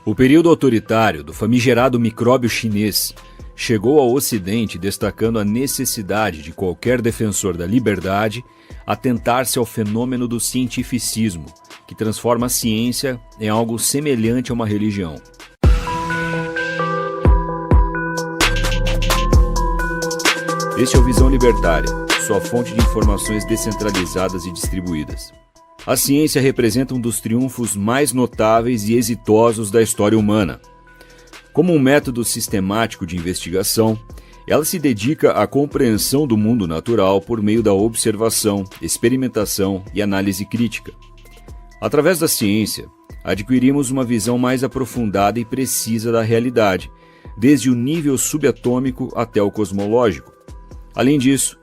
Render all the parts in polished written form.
O período autoritário do famigerado micróbio chinês chegou ao Ocidente destacando a necessidade de qualquer defensor da liberdade atentar-se ao fenômeno do cientificismo, que transforma a ciência em algo semelhante a uma religião. Este é o Visão Libertária, sua fonte de informações descentralizadas e distribuídas. A ciência representa um dos triunfos mais notáveis e exitosos da história humana. Como um método sistemático de investigação, ela se dedica à compreensão do mundo natural por meio da observação, experimentação e análise crítica. Através da ciência, adquirimos uma visão mais aprofundada e precisa da realidade, desde o nível subatômico até o cosmológico. Além disso,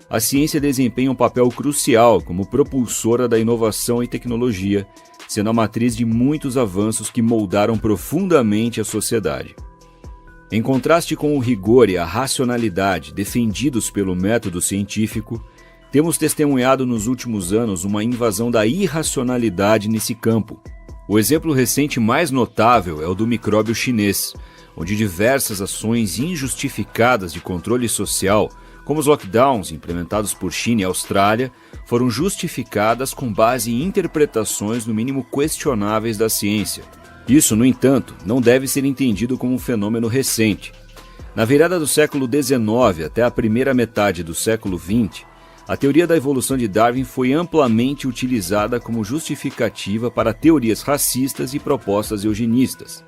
a ciência desempenha um papel crucial como propulsora da inovação e tecnologia, sendo a matriz de muitos avanços que moldaram profundamente a sociedade. Em contraste com o rigor e a racionalidade defendidos pelo método científico, temos testemunhado nos últimos anos uma invasão da irracionalidade nesse campo. O exemplo recente mais notável é o do micróbio chinês, onde diversas ações injustificadas de controle social, como os lockdowns implementados por China e Austrália, foram justificadas com base em interpretações no mínimo questionáveis da ciência. Isso, no entanto, não deve ser entendido como um fenômeno recente. Na virada do século XIX até a primeira metade do século XX, a teoria da evolução de Darwin foi amplamente utilizada como justificativa para teorias racistas e propostas eugenistas.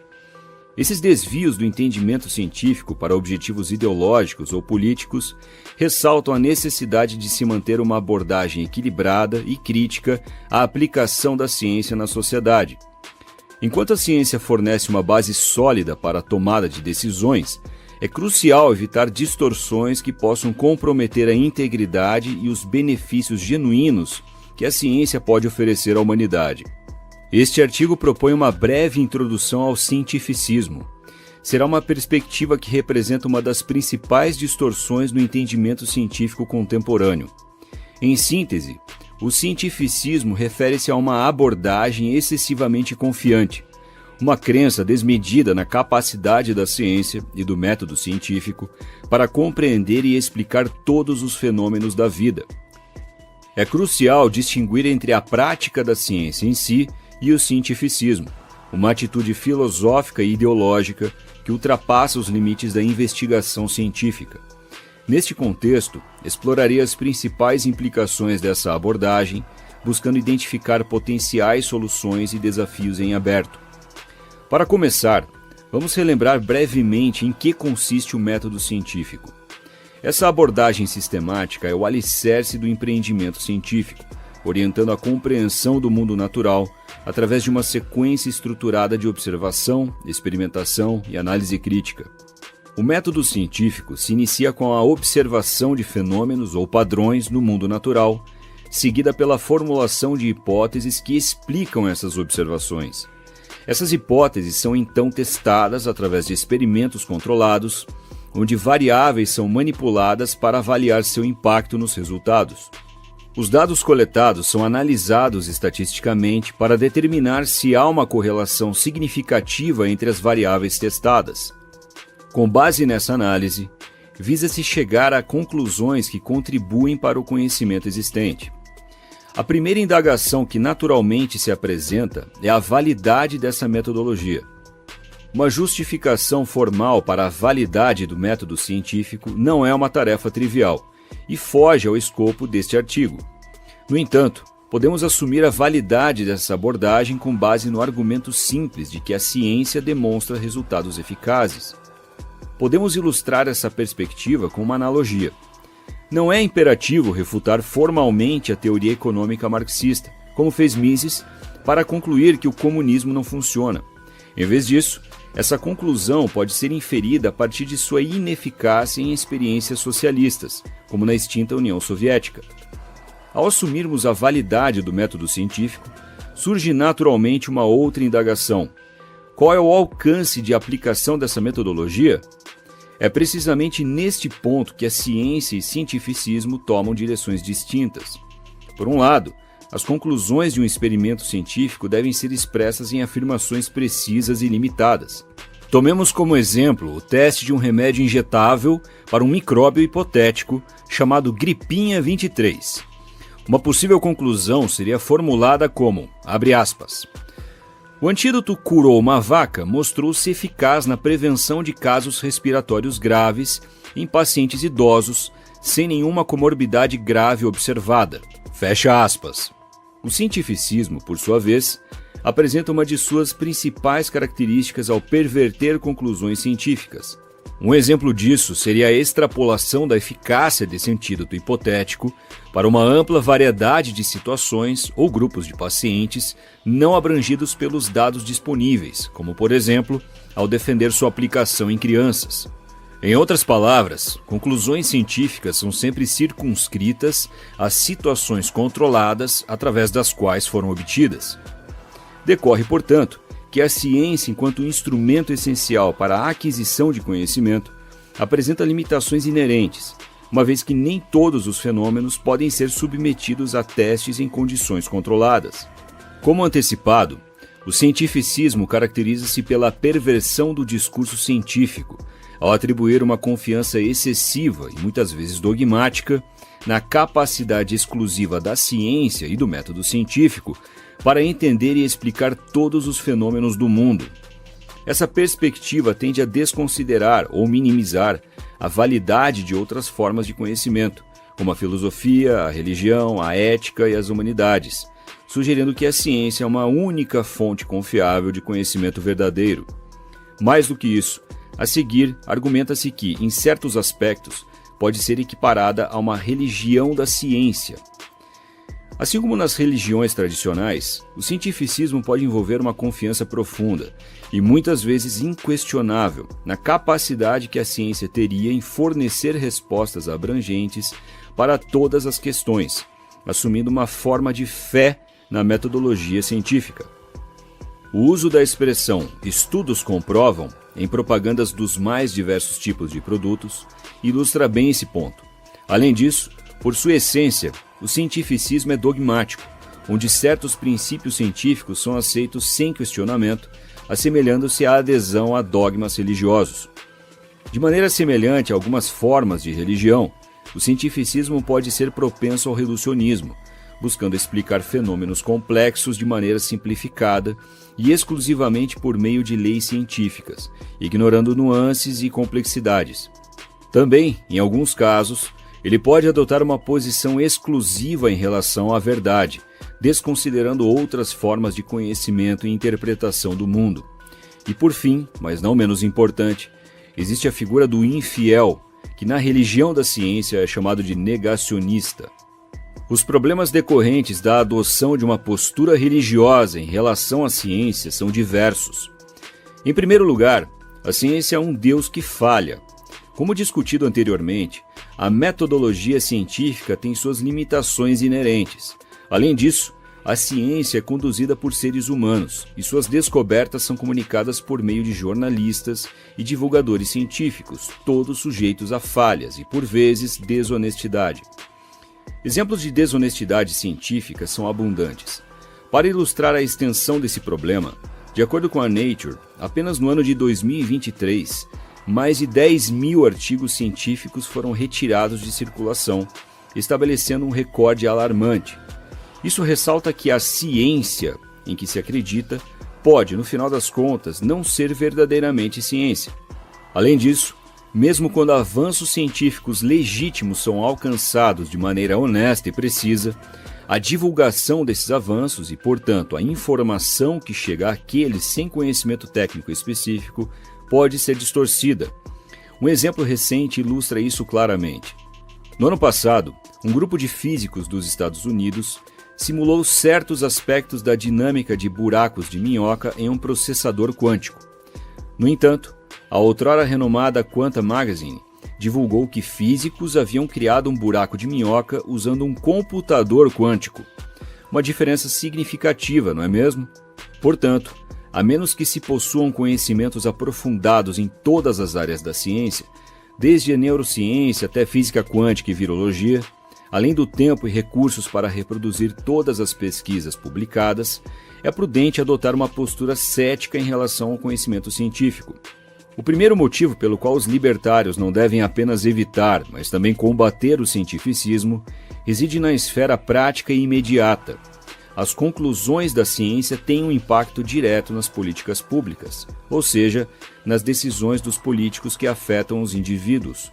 Esses desvios do entendimento científico para objetivos ideológicos ou políticos ressaltam a necessidade de se manter uma abordagem equilibrada e crítica à aplicação da ciência na sociedade. Enquanto a ciência fornece uma base sólida para a tomada de decisões, é crucial evitar distorções que possam comprometer a integridade e os benefícios genuínos que a ciência pode oferecer à humanidade. Este artigo propõe uma breve introdução ao cientificismo. Será uma perspectiva que representa uma das principais distorções no entendimento científico contemporâneo. Em síntese, o cientificismo refere-se a uma abordagem excessivamente confiante, uma crença desmedida na capacidade da ciência e do método científico para compreender e explicar todos os fenômenos da vida. É crucial distinguir entre a prática da ciência em si e o cientificismo, uma atitude filosófica e ideológica que ultrapassa os limites da investigação científica. Neste contexto, explorarei as principais implicações dessa abordagem, buscando identificar potenciais soluções e desafios em aberto. Para começar, vamos relembrar brevemente em que consiste o método científico. Essa abordagem sistemática é o alicerce do empreendimento científico, orientando a compreensão do mundo natural através de uma sequência estruturada de observação, experimentação e análise crítica. O método científico se inicia com a observação de fenômenos ou padrões no mundo natural, seguida pela formulação de hipóteses que explicam essas observações. Essas hipóteses são então testadas através de experimentos controlados, onde variáveis são manipuladas para avaliar seu impacto nos resultados. Os dados coletados são analisados estatisticamente para determinar se há uma correlação significativa entre as variáveis testadas. Com base nessa análise, visa-se chegar a conclusões que contribuem para o conhecimento existente. A primeira indagação que naturalmente se apresenta é a validade dessa metodologia. Uma justificação formal para a validade do método científico não é uma tarefa trivial e foge ao escopo deste artigo. No entanto, podemos assumir a validade dessa abordagem com base no argumento simples de que a ciência demonstra resultados eficazes. Podemos ilustrar essa perspectiva com uma analogia. Não é imperativo refutar formalmente a teoria econômica marxista, como fez Mises, para concluir que o comunismo não funciona. Em vez disso, essa conclusão pode ser inferida a partir de sua ineficácia em experiências socialistas, como na extinta União Soviética. Ao assumirmos a validade do método científico, surge naturalmente uma outra indagação. Qual é o alcance de aplicação dessa metodologia? É precisamente neste ponto que a ciência e cientificismo tomam direções distintas. Por um lado, as conclusões de um experimento científico devem ser expressas em afirmações precisas e limitadas. Tomemos como exemplo o teste de um remédio injetável para um micróbio hipotético chamado gripinha 23. Uma possível conclusão seria formulada como, abre aspas, o antídoto curou uma vaca mostrou-se eficaz na prevenção de casos respiratórios graves em pacientes idosos sem nenhuma comorbidade grave observada. Fecha aspas. O cientificismo, por sua vez, apresenta uma de suas principais características ao perverter conclusões científicas. Um exemplo disso seria a extrapolação da eficácia desse antídoto hipotético para uma ampla variedade de situações ou grupos de pacientes não abrangidos pelos dados disponíveis, como, por exemplo, ao defender sua aplicação em crianças. Em outras palavras, conclusões científicas são sempre circunscritas às situações controladas através das quais foram obtidas. Decorre, portanto, que a ciência, enquanto instrumento essencial para a aquisição de conhecimento, apresenta limitações inerentes, uma vez que nem todos os fenômenos podem ser submetidos a testes em condições controladas. Como antecipado, o cientificismo caracteriza-se pela perversão do discurso científico, ao atribuir uma confiança excessiva e muitas vezes dogmática na capacidade exclusiva da ciência e do método científico para entender e explicar todos os fenômenos do mundo. Essa perspectiva tende a desconsiderar ou minimizar a validade de outras formas de conhecimento, como a filosofia, a religião, a ética e as humanidades, sugerindo que a ciência é uma única fonte confiável de conhecimento verdadeiro. Mais do que isso, a seguir, argumenta-se que, em certos aspectos, pode ser equiparada a uma religião da ciência. Assim como nas religiões tradicionais, o cientificismo pode envolver uma confiança profunda e muitas vezes inquestionável na capacidade que a ciência teria em fornecer respostas abrangentes para todas as questões, assumindo uma forma de fé na metodologia científica. O uso da expressão "estudos comprovam" em propagandas dos mais diversos tipos de produtos ilustra bem esse ponto. Além disso, por sua essência, o cientificismo é dogmático, onde certos princípios científicos são aceitos sem questionamento, assemelhando-se à adesão a dogmas religiosos. De maneira semelhante a algumas formas de religião, o cientificismo pode ser propenso ao reducionismo, buscando explicar fenômenos complexos de maneira simplificada e exclusivamente por meio de leis científicas, ignorando nuances e complexidades. Também, em alguns casos, ele pode adotar uma posição exclusiva em relação à verdade, desconsiderando outras formas de conhecimento e interpretação do mundo. E por fim, mas não menos importante, existe a figura do infiel, que na religião da ciência é chamado de negacionista. Os problemas decorrentes da adoção de uma postura religiosa em relação à ciência são diversos. Em primeiro lugar, a ciência é um Deus que falha. Como discutido anteriormente, a metodologia científica tem suas limitações inerentes. Além disso, a ciência é conduzida por seres humanos e suas descobertas são comunicadas por meio de jornalistas e divulgadores científicos, todos sujeitos a falhas e, por vezes, desonestidade. Exemplos de desonestidade científica são abundantes. Para ilustrar a extensão desse problema, de acordo com a Nature, apenas no ano de 2023, mais de 10.000 artigos científicos foram retirados de circulação, estabelecendo um recorde alarmante. Isso ressalta que a ciência, em que se acredita, pode, no final das contas, não ser verdadeiramente ciência. Além disso, mesmo quando avanços científicos legítimos são alcançados de maneira honesta e precisa, a divulgação desses avanços e, portanto, a informação que chega àqueles sem conhecimento técnico específico pode ser distorcida. Um exemplo recente ilustra isso claramente. No ano passado, um grupo de físicos dos Estados Unidos simulou certos aspectos da dinâmica de buracos de minhoca em um processador quântico. No entanto, a outrora renomada Quantum Magazine divulgou que físicos haviam criado um buraco de minhoca usando um computador quântico. Uma diferença significativa, não é mesmo? Portanto, a menos que se possuam conhecimentos aprofundados em todas as áreas da ciência, desde a neurociência até física quântica e virologia, além do tempo e recursos para reproduzir todas as pesquisas publicadas, é prudente adotar uma postura cética em relação ao conhecimento científico. O primeiro motivo pelo qual os libertários não devem apenas evitar, mas também combater o cientificismo, reside na esfera prática e imediata. As conclusões da ciência têm um impacto direto nas políticas públicas, ou seja, nas decisões dos políticos que afetam os indivíduos.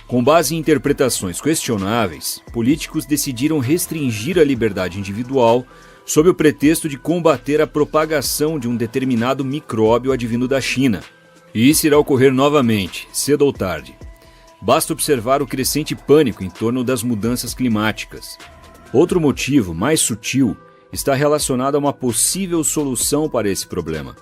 Com base em interpretações questionáveis, políticos decidiram restringir a liberdade individual sob o pretexto de combater a propagação de um determinado micróbio advindo da China. E isso irá ocorrer novamente, cedo ou tarde. Basta observar o crescente pânico em torno das mudanças climáticas. Outro motivo, mais sutil, está relacionado a uma possível solução para esse problema.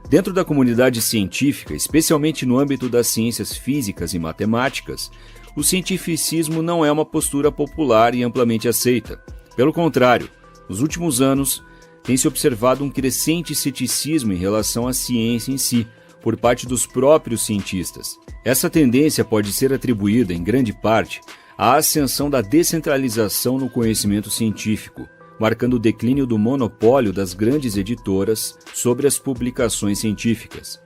Dentro da comunidade científica, especialmente no âmbito das ciências físicas e matemáticas, o cientificismo não é uma postura popular e amplamente aceita. Pelo contrário, nos últimos anos, tem-se observado um crescente ceticismo em relação à ciência em si, por parte dos próprios cientistas. Essa tendência pode ser atribuída, em grande parte, à ascensão da descentralização no conhecimento científico, marcando o declínio do monopólio das grandes editoras sobre as publicações científicas.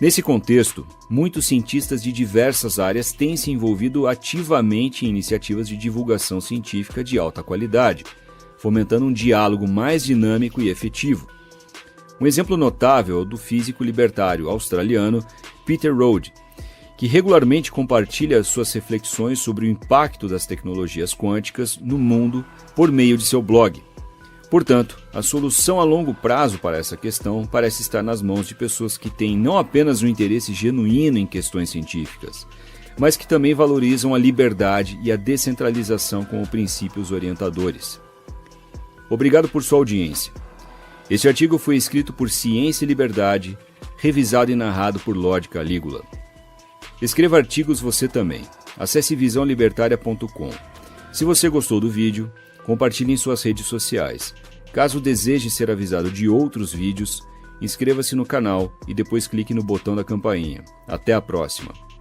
Nesse contexto, muitos cientistas de diversas áreas têm se envolvido ativamente em iniciativas de divulgação científica de alta qualidade, fomentando um diálogo mais dinâmico e efetivo. Um exemplo notável é o do físico libertário australiano Peter Rode, que regularmente compartilha suas reflexões sobre o impacto das tecnologias quânticas no mundo por meio de seu blog. Portanto, a solução a longo prazo para essa questão parece estar nas mãos de pessoas que têm não apenas um interesse genuíno em questões científicas, mas que também valorizam a liberdade e a descentralização como princípios orientadores. Obrigado por sua audiência. Este artigo foi escrito por Ciência e Liberdade, revisado e narrado por Lorde Calígula. Escreva artigos você também. Acesse visãolibertaria.com. Se você gostou do vídeo, compartilhe em suas redes sociais. Caso deseje ser avisado de outros vídeos, inscreva-se no canal e depois clique no botão da campainha. Até a próxima!